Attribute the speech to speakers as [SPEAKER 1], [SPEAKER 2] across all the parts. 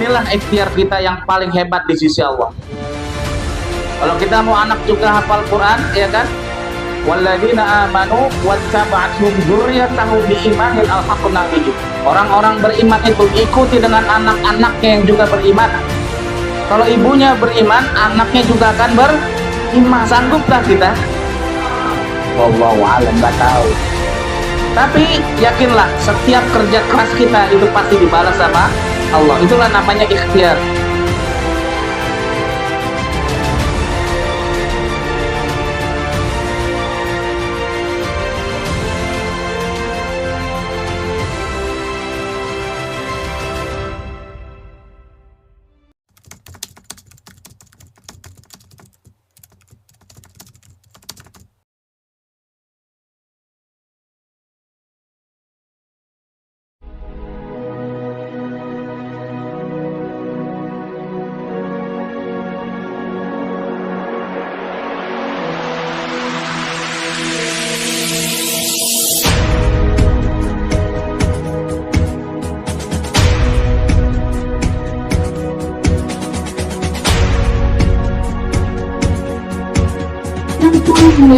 [SPEAKER 1] inilah ikhtiar kita yang paling hebat di sisi Allah. Kalau kita mau anak juga hafal Quran, ya kan? Walladzina amanu wattaba'athum dzurriyyatahum biimanin alhaqna bihim. Orang-orang beriman itu ikuti dengan anak-anaknya yang juga beriman. Kalau ibunya beriman, anaknya juga akan beriman. Sanggupkah kita? Wallahu a'lam, nggak tahu. Tapi yakinlah, setiap kerja keras kita itu pasti dibalas sama Allah. Itulah namanya ikhtiar.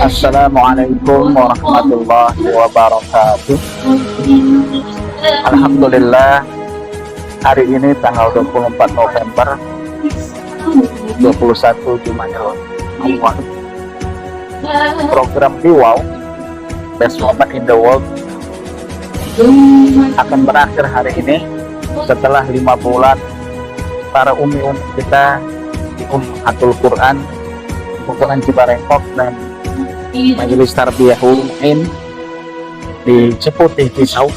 [SPEAKER 1] Assalamualaikum warahmatullahi wabarakatuh. Alhamdulillah, hari ini tanggal 24 November 21 Jumadil Awal. Program Wow Best Woman in the World akan berakhir hari ini setelah 5 bulan para umi-umi kita di Ummahatul Quran Quran Cibarengkok dan Majelis Tarbiyah Ulum di Ceputih Pisau.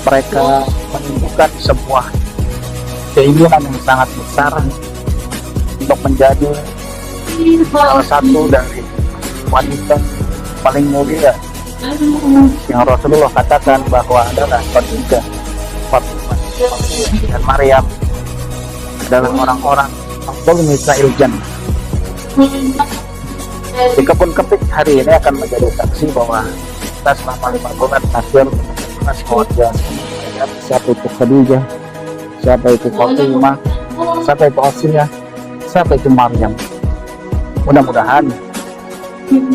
[SPEAKER 1] Mereka menunjukkan sebuah keinginan yang sangat besar untuk menjadi salah satu dari wanita paling mulia yang Rasulullah katakan bahwa adalah Khadijah, Fatimah, dan Maryam adalah orang-orang Abdul Misail Jannah. Di Kebun Kepik hari ini akan menjadi saksi bahwa kita selama 5 bulan akhir keluarga, siapa itu Khadijah, siapa itu Fatimah, siapa itu Asiyah, siapa itu Maryam. Mudah-mudahan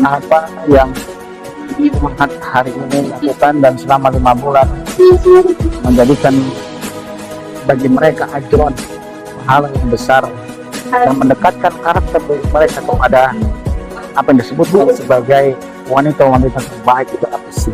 [SPEAKER 1] apa yang hari ini lakukan dan selama 5 bulan menjadikan bagi mereka ajron, pahala yang besar dan mendekatkan karakter mereka kepada apa yang disebut sebagai wanita-wanita terbaik itu apa sih?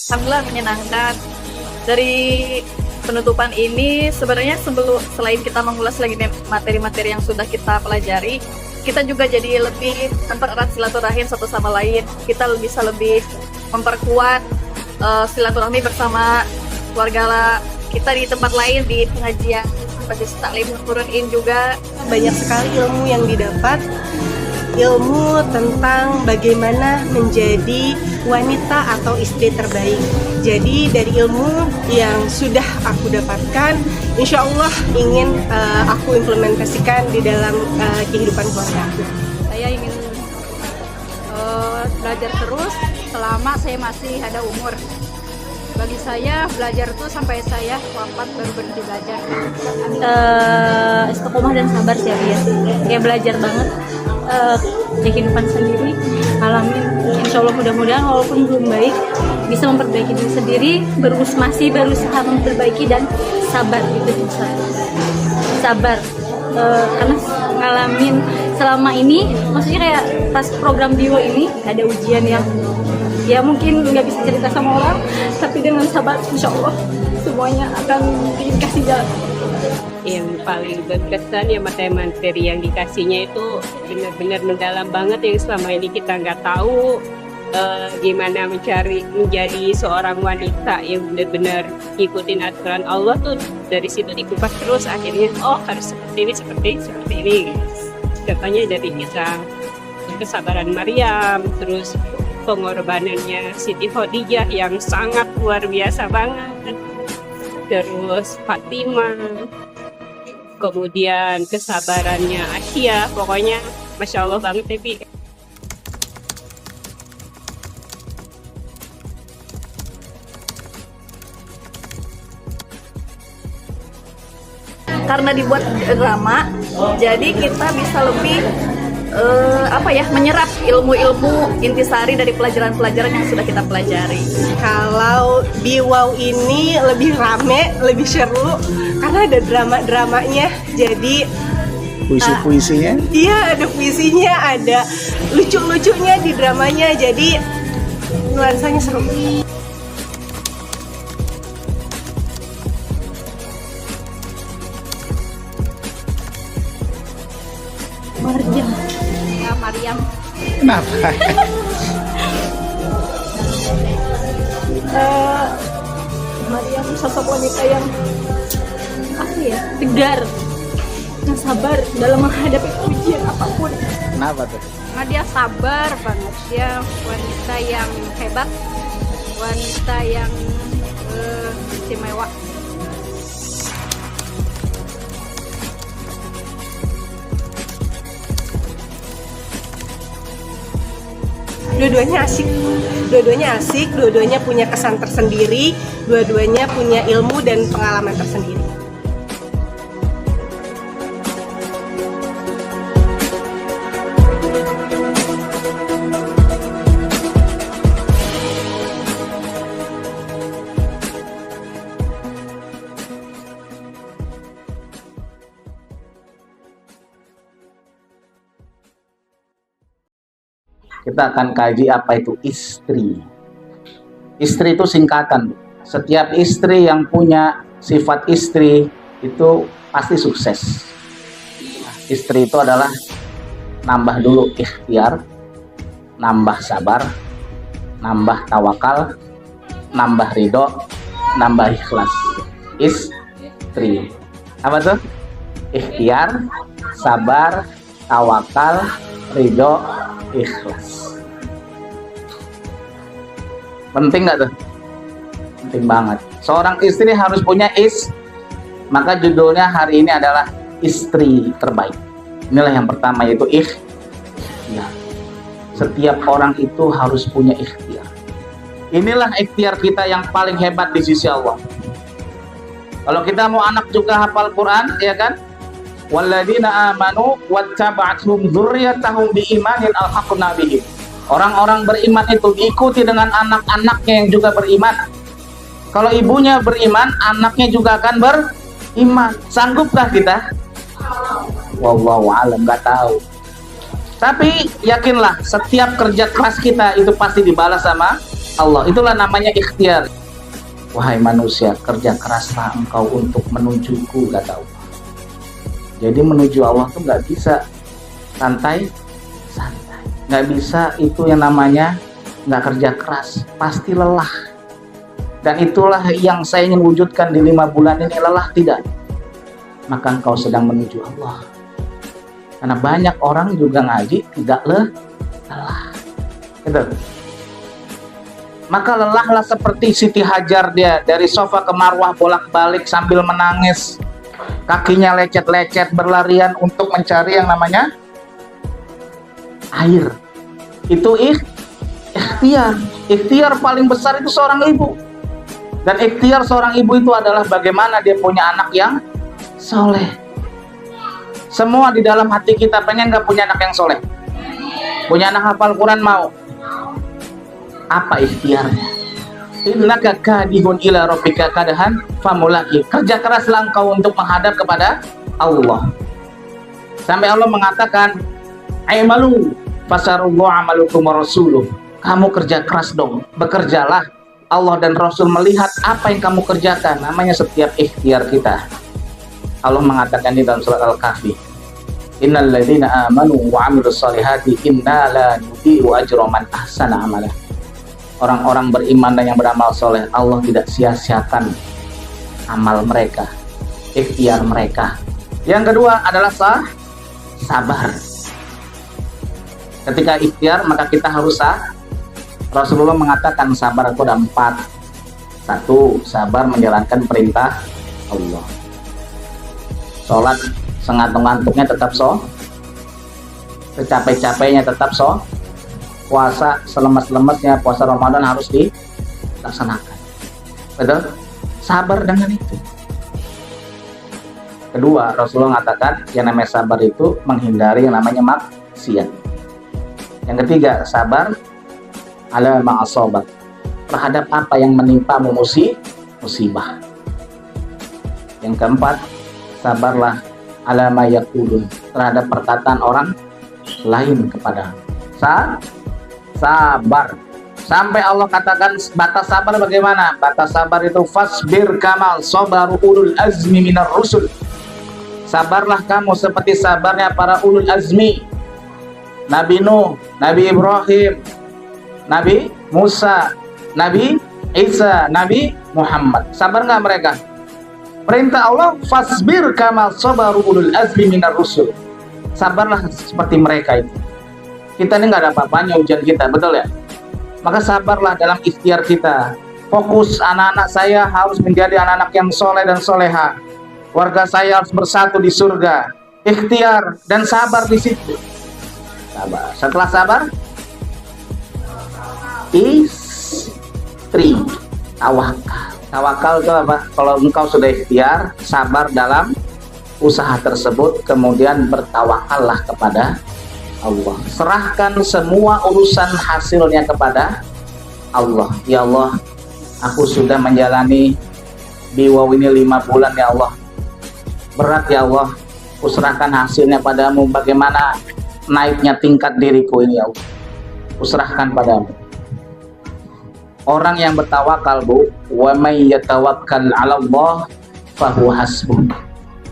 [SPEAKER 2] Alhamdulillah menyenangkan. Dari penutupan ini sebenarnya selain kita mengulas lagi materi-materi yang sudah kita pelajari, kita juga jadi lebih mempererat silaturahim satu sama lain. Kita bisa lebih memperkuat silaturahmi bersama keluarga kita di tempat lain, di pengajian Majelis Taklim Quran juga.
[SPEAKER 3] Banyak sekali ilmu yang didapat, ilmu tentang bagaimana menjadi wanita atau istri terbaik. Jadi dari ilmu yang sudah aku dapatkan, insya Allah ingin aku implementasikan di dalam kehidupan keluarga aku.
[SPEAKER 4] Saya ingin belajar terus selama saya masih ada umur. Bagi saya belajar itu sampai saya wafat baru berhenti belajar.
[SPEAKER 5] Istiqomah dan sabar sih ya. Kayak belajar banget kehidupan sendiri, alamin. Insya Allah mudah-mudahan walaupun belum baik bisa memperbaiki diri sendiri, masih berusaha memperbaiki dan sabar gitu. Sabar karena ngalamin selama ini, maksudnya kayak pas program Diwo ini ada ujian yang ya mungkin nggak bisa cerita sama orang, tapi dengan sabar insya Allah semuanya akan dikasih jalan.
[SPEAKER 6] yang paling berkesan ya materi yang dikasihnya itu benar-benar mendalam banget yang selama ini kita nggak tahu gimana menjadi seorang wanita yang benar-benar ngikutin aturan Allah tuh. Dari situ dikupas terus, akhirnya oh harus seperti ini. Contohnya dari kisah kesabaran Maryam, terus pengorbanannya Siti Khadijah yang sangat luar biasa banget, terus Fatimah, kemudian kesabarannya Asia, pokoknya Masya Allah banget Tepi.
[SPEAKER 2] Karena dibuat drama, jadi kita bisa lebih menyerap ilmu-ilmu intisari dari pelajaran-pelajaran yang sudah kita pelajari.
[SPEAKER 3] Kalau di WOW ini lebih rame, lebih seru karena ada drama-dramanya. Jadi
[SPEAKER 1] Puisi-puisinya?
[SPEAKER 3] iya, ada puisinya, ada lucu-lucunya di dramanya. Jadi nuansanya seru.
[SPEAKER 4] Ya Maryam.
[SPEAKER 1] Kenapa?
[SPEAKER 5] Maryam sosok wanita yang tegar, yang sabar dalam menghadapi ujian apapun.
[SPEAKER 1] Kenapa tuh?
[SPEAKER 4] Karena dia sabar banget, dia wanita yang hebat, wanita yang istimewa.
[SPEAKER 3] Dua-duanya asik, dua-duanya punya kesan tersendiri, dua-duanya punya ilmu dan pengalaman tersendiri.
[SPEAKER 1] Kita akan kaji apa itu istri. Istri itu singkatan. Setiap istri yang punya sifat istri itu pasti sukses. Istri itu adalah nambah dulu ikhtiar, nambah sabar, nambah tawakal, nambah ridho, nambah ikhlas. Istri. Apa tuh? Ikhtiar, sabar, tawakal, ridho, ikhlas. Penting nggak tuh? Penting banget. Seorang istri harus punya maka judulnya hari ini adalah istri terbaik. Inilah yang pertama, yaitu ikhtiar. Setiap orang itu harus punya ikhtiar. Inilah ikhtiar kita yang paling hebat di sisi Allah. Kalau kita mau anak juga hafal Quran, ya kan? Walladzina amanu wattaba'athum dzurriyyatahum biimanin alhaqna bihim. Orang-orang beriman itu diikuti dengan anak-anaknya yang juga beriman. Kalau ibunya beriman, anaknya juga akan beriman. Sanggupkah kita? Wallahu a'lam, nggak tahu. Tapi yakinlah, setiap kerja keras kita itu pasti dibalas sama Allah. Itulah namanya ikhtiar. Wahai manusia, kerja keraslah engkau untuk menujuku, kata Allah. Jadi menuju Allah tuh nggak bisa santai, nggak bisa itu yang namanya nggak kerja keras, pasti lelah. Dan itulah yang saya ingin wujudkan di 5 bulan ini. Lelah tidak, maka engkau sedang menuju Allah. Karena banyak orang juga ngaji tidak lelah, gitu. Maka lelahlah seperti Siti Hajar, dia dari sofa ke Marwah bolak-balik sambil menangis. Kakinya lecet-lecet berlarian untuk mencari yang namanya air. Itu ikhtiar. Ikhtiar paling besar itu seorang ibu. Dan ikhtiar seorang ibu itu adalah bagaimana dia punya anak yang soleh. Semua di dalam hati kita pengen gak punya anak yang soleh? Punya anak hafal Quran mau? Apa ikhtiarnya? Innaka kadihun ila rabbika kadahan famulaki. Kerja keraslah engkau untuk menghadap kepada Allah. Sampai Allah mengatakan, "Aimalu fasarullahu amalukum wa rasuluh." Kamu kerja keras dong, bekerjalah. Allah dan Rasul melihat apa yang kamu kerjakan. Namanya setiap ikhtiar kita. Allah mengatakan di dalam surat Al-Kahfi, innal ladzina amanu wa 'amilus solihati inna la nudhi'u ajra man ahsana amala. Orang-orang beriman dan yang beramal soleh, Allah tidak sia-siakan amal mereka, ikhtiar mereka. Yang kedua adalah sabar. Ketika ikhtiar maka kita harus Rasulullah mengatakan sabar itu ada 4. 1. Sabar menjalankan perintah Allah. Sholat sengantuk-ngantuknya tetap secapek-capeknya tetap puasa selemas-lemesnya, puasa Ramadan harus dilaksanakan. Betul? Sabar dengan itu. Kedua, Rasulullah mengatakan yang namanya sabar itu menghindari yang namanya maksiat. Yang ketiga, sabar ala ma'asobat, terhadap apa yang menimpamu musibah. Yang keempat, sabarlah ala ma yaqulun, terhadap perkataan orang lain kepada sabar. Sampai Allah katakan batas sabar bagaimana? Batas sabar itu fasbir kamal sabaru ulul azmi minar rusul. Sabarlah kamu seperti sabarnya para ulul azmi. Nabi Nuh, Nabi Ibrahim, Nabi Musa, Nabi Isa, Nabi Muhammad. Sabar nggak mereka? Perintah Allah, fasbir kamal sabaru ulul azmi minar rusul. Sabarlah seperti mereka itu. Kita ini nggak ada apa-apanya ujian kita, betul ya? Maka sabarlah dalam ikhtiar kita. Fokus anak-anak saya harus menjadi anak-anak yang soleh dan soleha. Warga saya harus bersatu di surga. Ikhtiar dan sabar di situ. Sabar. Setelah sabar, istri, tawakal. Tawakal itu apa? Kalau engkau sudah ikhtiar, sabar dalam usaha tersebut, kemudian bertawakallah kepada Allah. Serahkan semua urusan hasilnya kepada Allah. Ya Allah, aku sudah menjalani biwaw ini 5 bulan ya Allah. Berat ya Allah, aku serahkan hasilnya padamu. Bagaimana naiknya tingkat diriku ini ya Allah, aku serahkan padamu. Orang yang bertawakal, Bu, wa may yatawakkal 'ala Allah fahuwa hasbuh.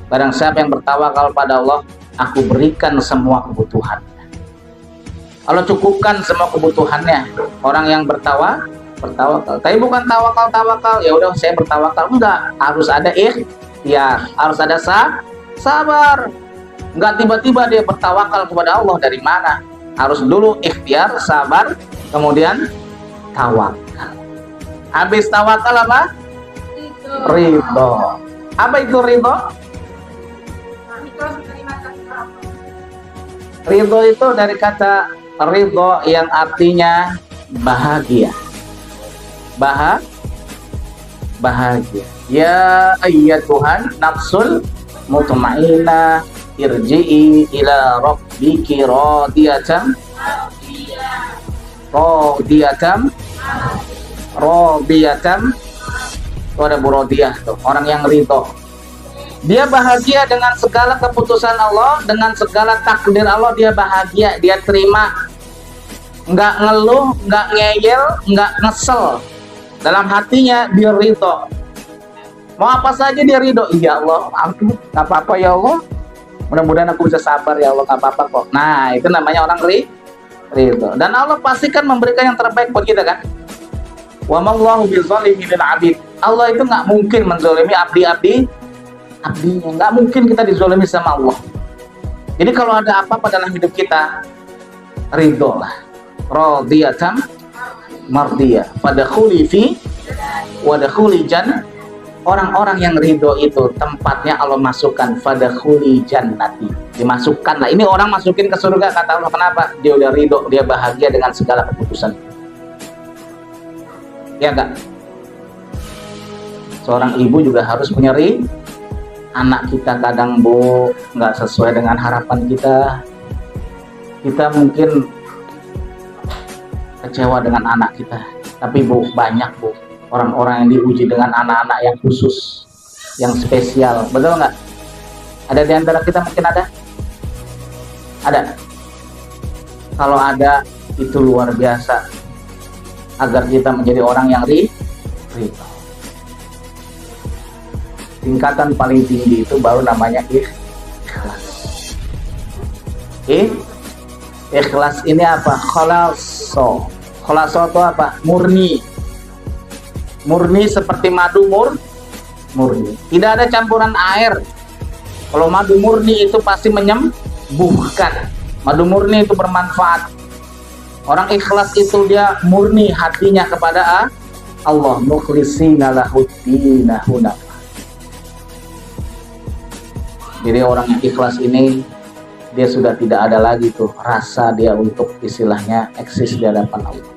[SPEAKER 1] Barang siapa yang bertawakal pada Allah, aku berikan semua kebutuhan. Allah cukupkan semua kebutuhannya. Orang yang bertawakal. Tapi bukan tawakal, ya udah saya bertawakal. Enggak, harus ada ikhtiar, harus ada sabar. Enggak tiba-tiba dia bertawakal kepada Allah, dari mana? Harus dulu ikhtiar, sabar, kemudian tawakal. Habis tawakal apa? Ridho. Apa itu ridho? Ridho itu dari kata ridho yang artinya bahagia. Bahagia. Ya ayyatuhan nafsul mutmainnah irji'i ila rabbiki radiyatan itu ada burodiyah tuh, orang yang ridho. Dia bahagia dengan segala keputusan Allah, dengan segala takdir Allah, dia bahagia, dia terima. Nggak ngeluh, nggak ngeyel, nggak ngesel. Dalam hatinya dia ridho. Mau apa saja dia ridho. Iya Allah, ampun, nggak apa-apa ya Allah. Mudah-mudahan aku bisa sabar ya Allah, nggak apa-apa kok. Nah, itu namanya orang ridho. Dan Allah pastikan memberikan yang terbaik buat kita kan. Wa mallahu bizalimin lil abid. Allah itu nggak mungkin menzalimi abdinya, nggak mungkin kita dizalimi sama Allah. Jadi kalau ada apa-apa dalam hidup kita, ridholah. Radiyatan mardiyah. Fadkhuli fi wadkhuli jannah. Orang-orang yang ridho itu tempatnya Allah masukkan, fadkhuli jannati. Dimasukkanlah. Ini orang masukin ke surga, kata Allah. Kenapa? Dia udah ridho, dia bahagia dengan segala keputusan. Ya enggak? Seorang ibu juga harus punya anak kita kadang, Bu, nggak sesuai dengan harapan kita. Kita mungkin kecewa dengan anak kita. Tapi Bu, banyak Bu orang-orang yang diuji dengan anak-anak yang khusus, yang spesial. Betul nggak? Ada di antara kita mungkin ada? Ada. Kalau ada, itu luar biasa. Agar kita menjadi orang yang ridho. tingkatan paling tinggi itu baru namanya ikhlas. Ikhlas ini apa? Khalaso itu apa? Murni seperti madu murni, tidak ada campuran air. Kalau madu murni itu pasti menyembuhkan, madu murni itu bermanfaat. Orang ikhlas itu dia murni hatinya kepada Allah, mukhlishina lahuddina hunafa. Jadi orang yang ikhlas ini dia sudah tidak ada lagi tuh rasa dia untuk istilahnya eksis di hadapan Allah.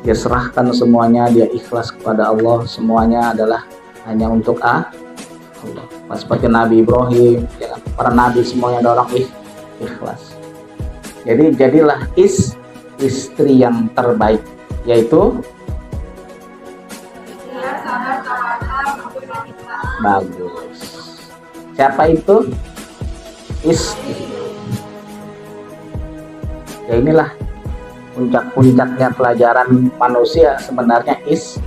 [SPEAKER 1] Dia serahkan semuanya, dia ikhlas kepada Allah, semuanya adalah hanya untuk Allah. Pas seperti Nabi Ibrahim, ya kan? Para nabi semuanya ada orang ikhlas. Jadi jadilah istri yang terbaik, yaitu bagus. Siapa itu? Istri. Ya inilah puncak-puncaknya pelajaran manusia sebenarnya istri.